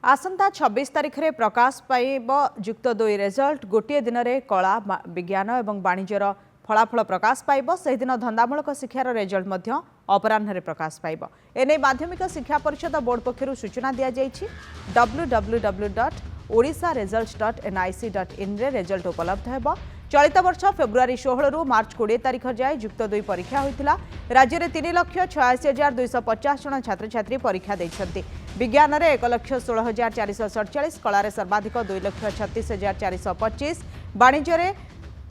आसंता 26 तारिख में प्रकाश पाइब युक्त 2 रिजल्ट गोटे दिन में कला विज्ञान और वाणिज्यर फलाफल प्रकाश पाइब से दिन धंदामूलक शिक्षार रिजल्ट अपराह्न प्रकाश पाइब एने माध्यमिक शिक्षा परिषद बोर्ड पक्षर सूचना दी जाइए www.odisharesults.nic.in रे रिजल्ट उपलब्ध है। चलित वर्ष फेब्रुआरी 16 रु मार्च 20 तारिख जाए युक्त 2 परीक्षा होता। राज्य में 3,86,250 जन छात्र छात्री परीक्षा देते। विज्ञान में 1,16,447, कला सर्वाधिक 2,36,425, वाणिज्य में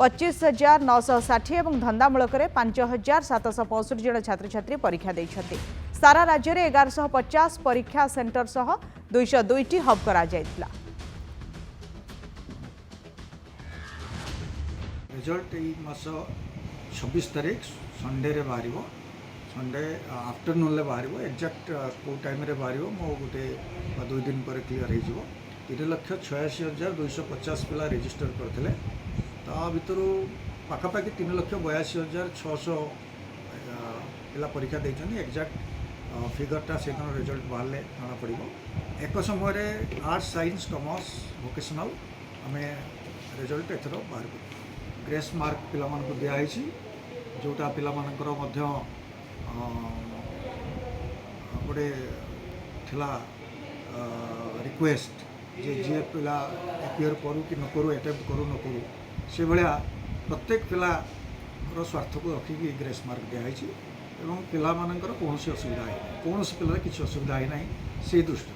25,960 और धंदामूलक 5,765 जन छात्र छात्री परीक्षा देते। सारा राज्य में 1150 परीक्षा सेंटर सह 202 हब करा जायतिला। रिजल्ट मास 26 तारीख संडे रे बाहर संडे आफ्टरनून ले बाहर एक्जाक्ट को टाइम रे बाहर मो गोटे 2 दिन पर क्लीयर हो 3,86,250 पिला रजिस्टर करते ता भितर पाखापाखि 3,82,600 पिला परीक्षा देछन। एक्जाक्ट फिगरटा से रिजल्ट बाहर जना पड़ एक समय आर्ट्स साइंस कॉमर्स वोकेशनल आम रिजल्ट एथर बाहर कर ग्रेस मार्क पिला मानक दिखाई जोटा पिला मानकर मध्य गोटे थिला रिक्वेस्ट जे जी पिला एपियर करू कि न करू अटेम्प्ट करू न करू से भाया प्रत्येक पिला स्वार्थ को रखिकी ग्रेस मार्क दिखाई एवं पिला मानकर कौन असुविधा है कौन पिला किसी असुविधा है ना से दृष्टि